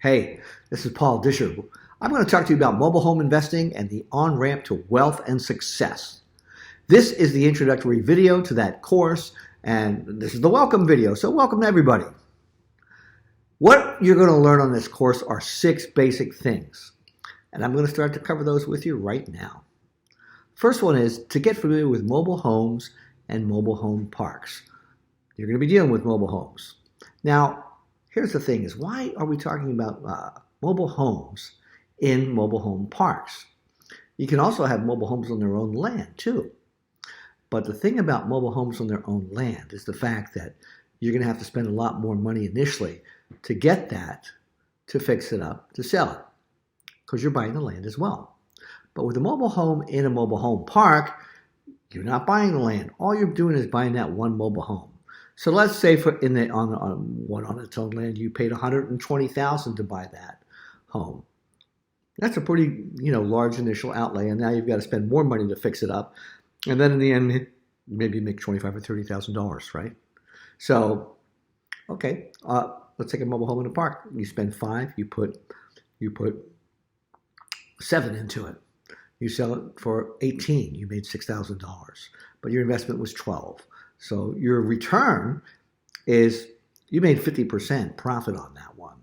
Hey, this is Paul Disher. I'm going to talk to you about mobile home investing and the on-ramp to wealth and success. This is the introductory video to that course, and this is the welcome video, so welcome to everybody. What you're going to learn on this course are 6 basic things, and I'm going to start to cover those with you right now. First one is to get familiar with mobile homes and mobile home parks. You're going to be dealing with mobile homes. Now, here's the thing is, why are we talking about mobile homes in mobile home parks? You can also have mobile homes on their own land too. But the thing about mobile homes on their own land is the fact that you're going to have to spend a lot more money initially to get that, to fix it up, to sell it, because you're buying the land as well. But with a mobile home in a mobile home park, you're not buying the land. All you're doing is buying that one mobile home. So let's say on its own land, you paid $120,000 to buy that home. That's a pretty large initial outlay, and now you've got to spend more money to fix it up, and then in the end, maybe you make $25,000 or $30,000, right? So, okay, let's take a mobile home in a park. You spend 5, you put 7 into it. You sell it for 18, you made $6,000, but your investment was 12. So your return is, you made 50% profit on that one.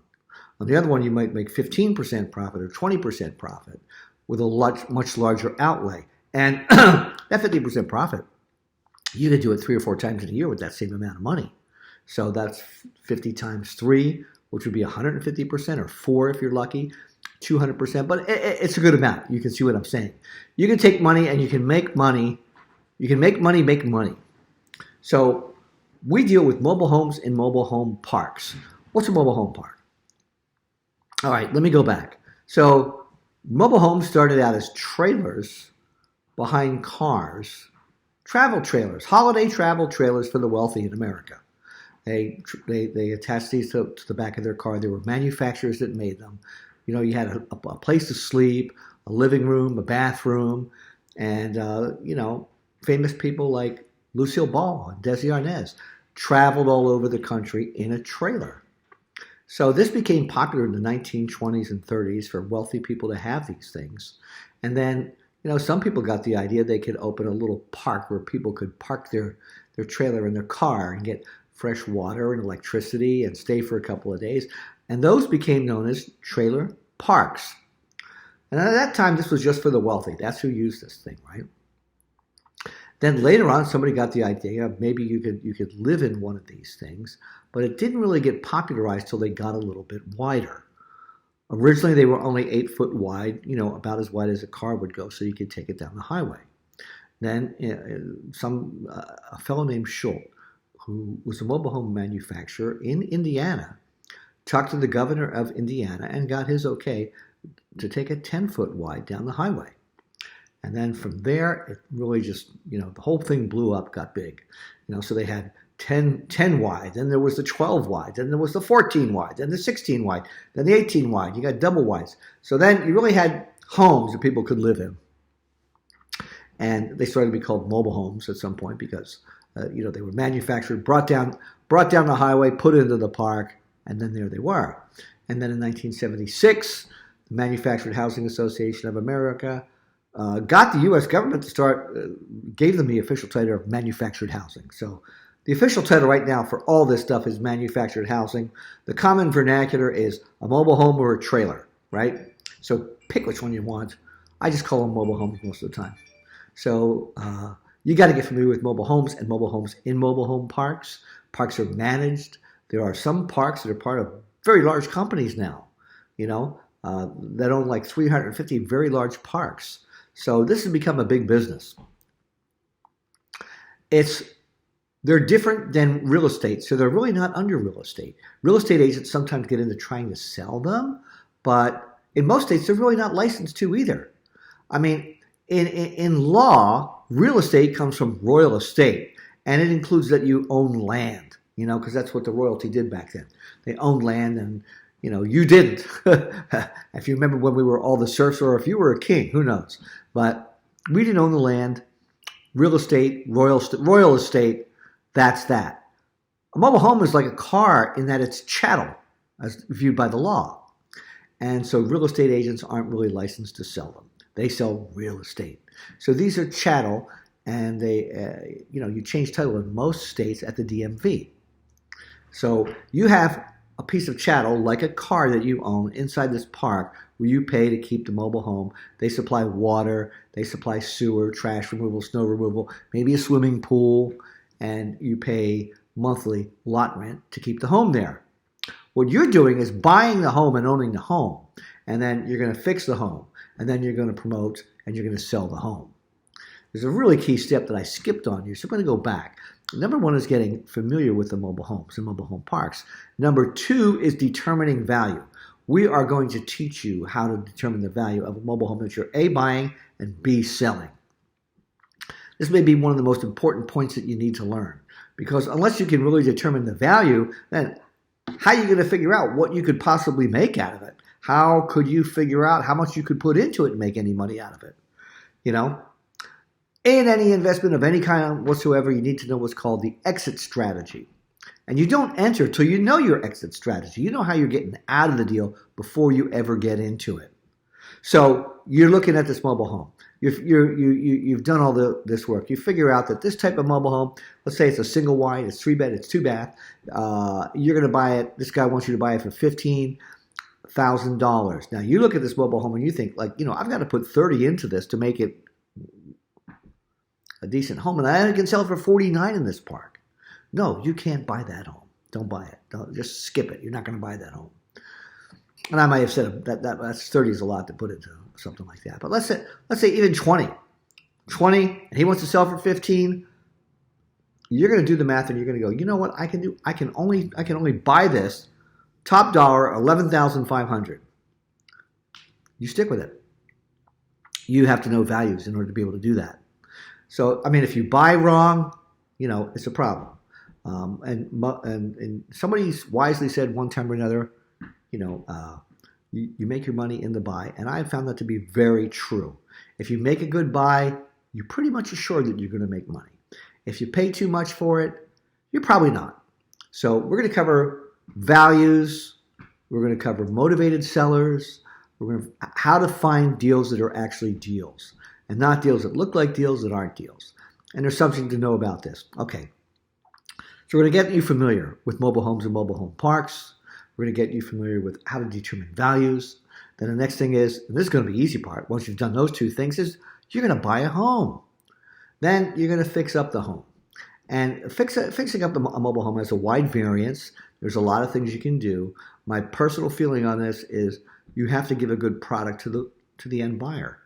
On the other one, you might make 15% profit or 20% profit with a much larger outlay. And that 50% profit, you could do it 3 or 4 times in a year with that same amount of money. So that's 50 times 3, which would be 150%, or 4 if you're lucky, 200%. But it's a good amount. You can see what I'm saying. You can take money and you can make money. You can make money. So we deal with mobile homes in mobile home parks. What's a mobile home park? All right, let me go back. So mobile homes started out as trailers behind cars, travel trailers, holiday travel trailers for the wealthy in America. They attached these to the back of their car. There were manufacturers that made them. You had a place to sleep, a living room, a bathroom, and famous people like Lucille Ball and Desi Arnaz traveled all over the country in a trailer. So this became popular in the 1920s and 30s for wealthy people to have these things. And then, some people got the idea they could open a little park where people could park their trailer in their car and get fresh water and electricity and stay for a couple of days. And those became known as trailer parks. And at that time, this was just for the wealthy. That's who used this thing, right? Then later on, somebody got the idea maybe you could live in one of these things, but it didn't really get popularized till they got a little bit wider. Originally, they were only 8 foot wide, about as wide as a car would go, so you could take it down the highway. Then a fellow named Schultz, who was a mobile home manufacturer in Indiana, talked to the governor of Indiana and got his okay to take a 10 foot wide down the highway. And then from there, it really just, the whole thing blew up, got big. So they had 10 wide, then there was the 12 wide, then there was the 14 wide, then the 16 wide, then the 18 wide. You got double wides. So then you really had homes that people could live in. And they started to be called mobile homes at some point because, they were manufactured, brought down the highway, put into the park, and then there they were. And then in 1976, the Manufactured Housing Association of America got the U.S. government to gave them the official title of manufactured housing. So the official title right now for all this stuff is manufactured housing. The common vernacular is a mobile home or a trailer, right? So pick which one you want. I just call them mobile homes most of the time. So you got to get familiar with mobile homes and mobile homes in mobile home parks. Parks are managed. There are some parks that are part of very large companies now, that own like 350 very large parks. So this has become a big business. They're different than real estate, so they're really not under real estate. Real estate agents sometimes get into trying to sell them, but in most states, they're really not licensed to either. I mean, in law, real estate comes from royal estate, and it includes that you own land, because that's what the royalty did back then. They owned land, and you didn't. If you remember when we were all the serfs, or if you were a king, who knows? But we didn't own the land. Real estate, royal estate, that's that. A mobile home is like a car in that it's chattel, as viewed by the law. And so real estate agents aren't really licensed to sell them. They sell real estate. So these are chattel, and you change title in most states at the DMV. So you have a piece of chattel, like a car that you own, inside this park where you pay to keep the mobile home. They supply water, they supply sewer, trash removal, snow removal, maybe a swimming pool, and you pay monthly lot rent to keep the home there. What you're doing is buying the home and owning the home, and then you're going to fix the home, and then you're going to promote, and you're going to sell the home. There's a really key step that I skipped on here, so I'm going to go back. Number one is getting familiar with the mobile homes and mobile home parks. Number two is determining value. We are going to teach you how to determine the value of a mobile home that you're A, buying, and B, selling. This may be one of the most important points that you need to learn, because unless you can really determine the value, then how are you going to figure out what you could possibly make out of it? How could you figure out how much you could put into it and make any money out of it? In any investment of any kind whatsoever, you need to know what's called the exit strategy. And you don't enter till you know your exit strategy. You know how you're getting out of the deal before you ever get into it. So you're looking at this mobile home. You've done all this work. You figure out that this type of mobile home, let's say it's a single wide, it's 3-bed, it's 2-bath. You're going to buy it. This guy wants you to buy it for $15,000. Now you look at this mobile home and you think, I've got to put 30 into this to make it a decent home, and I can sell it for 49 in this park. No, you can't buy that home. Don't buy it. Just skip it. You're not going to buy that home. And I might have said that's 30 is a lot to put into something like that. But let's say even 20, and he wants to sell for 15. You're going to do the math, and you're going to go, you know what? I can only buy this top dollar $11,500. You stick with it. You have to know values in order to be able to do that. So, if you buy wrong, it's a problem. And somebody wisely said one time or another, you make your money in the buy. And I have found that to be very true. If you make a good buy, you're pretty much assured that you're going to make money. If you pay too much for it, you're probably not. So we're going to cover values. We're going to cover motivated sellers. We're going to how to find deals that are actually deals, and not deals that look like deals that aren't deals. And there's something to know about this. Okay. So we're going to get you familiar with mobile homes and mobile home parks. We're going to get you familiar with how to determine values. Then the next thing is, and this is going to be the easy part, once you've done those two things, is you're going to buy a home. Then you're going to fix up the home. And fixing up a mobile home has a wide variance. There's a lot of things you can do. My personal feeling on this is you have to give a good product to the end buyer.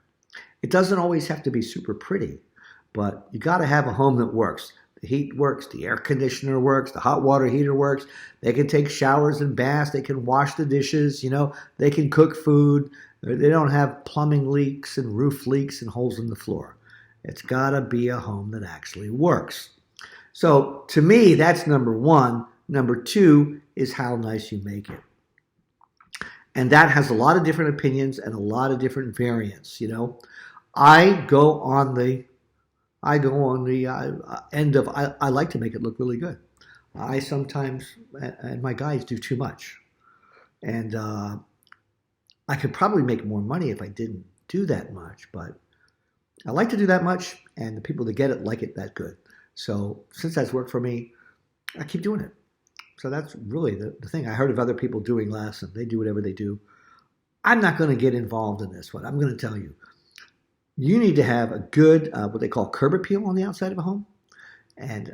It doesn't always have to be super pretty, but you got to have a home that works. The heat works, the air conditioner works, the hot water heater works. They can take showers and baths. They can wash the dishes. They can cook food. They don't have plumbing leaks and roof leaks and holes in the floor. It's got to be a home that actually works. So to me, that's number one. Number two is how nice you make it. And that has a lot of different opinions and a lot of different variants, I go on the end of, I like to make it look really good. I sometimes, and my guys do too much. And I could probably make more money if I didn't do that much, but I like to do that much, and the people that get it like it that good. So since that's worked for me, I keep doing it. So that's really the thing. I heard of other people doing less, and they do whatever they do. I'm not going to get involved in this one. I'm going to tell you. You need to have a good, what they call curb appeal on the outside of a home. And,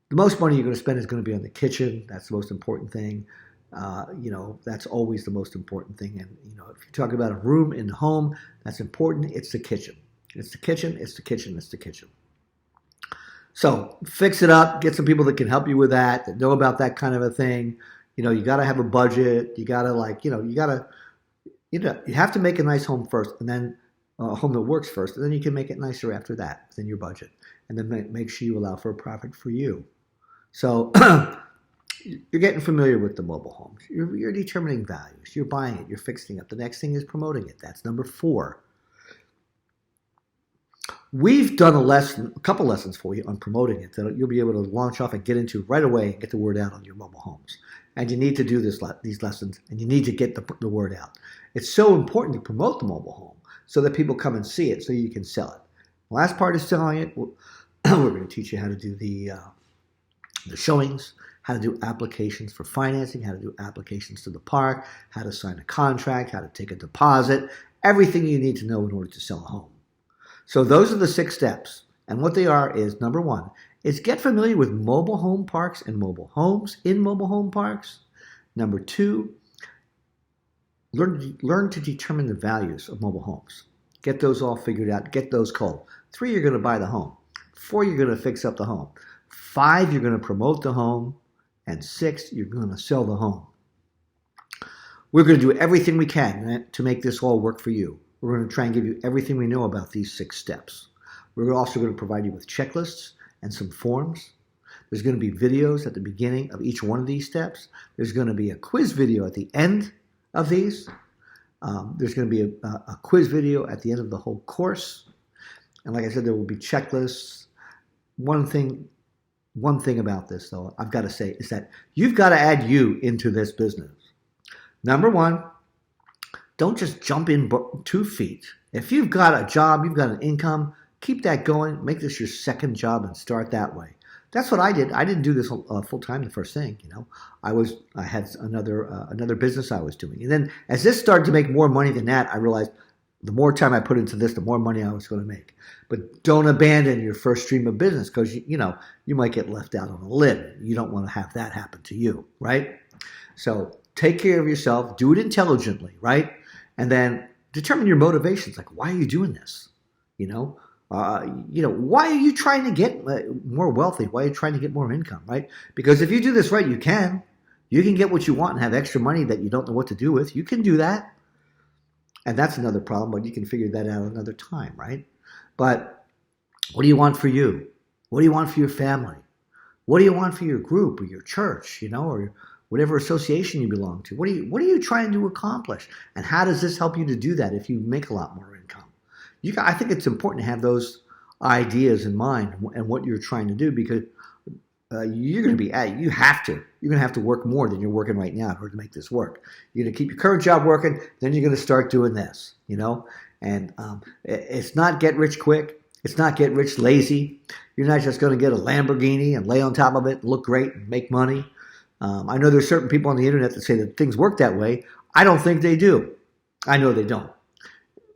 the most money you're going to spend is going to be on the kitchen. That's the most important thing. That's always the most important thing. And, if you talk about a room in the home, that's important. It's the kitchen. It's the kitchen. It's the kitchen. It's the kitchen. So fix it up. Get some people that can help you with that know about that kind of a thing. You got to have a budget. You got to, you have to make a nice home first, and then a home that works first, and then you can make it nicer after that within your budget. And then make sure you allow for a profit for you. So you're getting familiar with the mobile homes. You're determining values. You're buying it. You're fixing it. The next thing is promoting it. That's number 4. We've done a couple lessons for you on promoting it that you'll be able to launch off and get into right away and get the word out on your mobile homes. and you need to do these lessons, and you need to get the word out. It's so important to promote the mobile home so that people come and see it so you can sell it. The last part is selling it. We're going to teach you how to do the showings, how to do applications for financing, how to do applications to the park, how to sign a contract, how to take a deposit, everything you need to know in order to sell a home. So those are the 6 steps. And what they are is, number 1, is get familiar with mobile home parks and mobile homes in mobile home parks. Number 2, learn to determine the values of mobile homes. Get those all figured out. Get those called. 3, you're going to buy the home. 4, you're going to fix up the home. 5, you're going to promote the home. And 6, you're going to sell the home. We're going to do everything we can to make this all work for you. We're going to try and give you everything we know about these 6 steps. We're also going to provide you with checklists and some forms. There's going to be videos at the beginning of each one of these steps. There's going to be a quiz video at the end of these. There's going to be a quiz video at the end of the whole course. And like I said, there will be checklists. One thing about this, though, I've got to say, is that you've got to add you into this business. Number 1, don't just jump in 2 feet. If you've got a job, you've got an income, keep that going. Make this your second job and start that way. That's what I did. I didn't do this full time the first thing. I had another business I was doing, and then as this started to make more money than that, I realized the more time I put into this, the more money I was going to make. But don't abandon your first stream of business, because you might get left out on a limb. You don't want to have that happen to you, right? So take care of yourself. Do it intelligently, right? And then determine your motivations. Like, why are you doing this? Why are you trying to get more wealthy? Why are you trying to get more income, right? Because if you do this right, you can get what you want and have extra money that you don't know what to do with. You can do that. And that's another problem, but you can figure that out another time, right? But what do you want for you? What do you want for your family? What do you want for your group or your church, or whatever association you belong to? What are you trying to accomplish? And how does this help you to do that if you make a lot more income? I think it's important to have those ideas in mind and what you're trying to do, because you're going to have to work more than you're working right now in order to make this work. You're going to keep your current job working, then you're going to start doing this, and it's not get rich quick. It's not get rich lazy. You're not just going to get a Lamborghini and lay on top of it and look great and make money. I know there's certain people on the internet that say that things work that way. I don't think they do. I know they don't.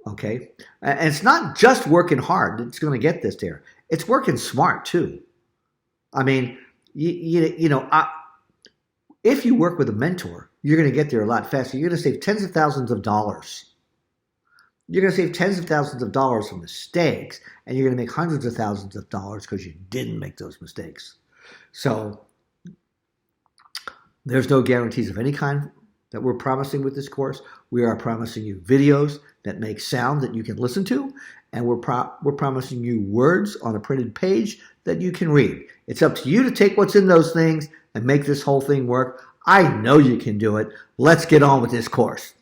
Okay? And it's not just working hard that's going to get this there. It's working smart too. I mean, if you work with a mentor, you're going to get there a lot faster. You're going to save tens of thousands of dollars. You're going to save tens of thousands of dollars from mistakes, and you're going to make hundreds of thousands of dollars because you didn't make those mistakes. So there's no guarantees of any kind that we're promising with this course. We are promising you videos that make sound that you can listen to, and we're promising you words on a printed page that you can read. It's up to you to take what's in those things and make this whole thing work. I know you can do it. Let's get on with this course.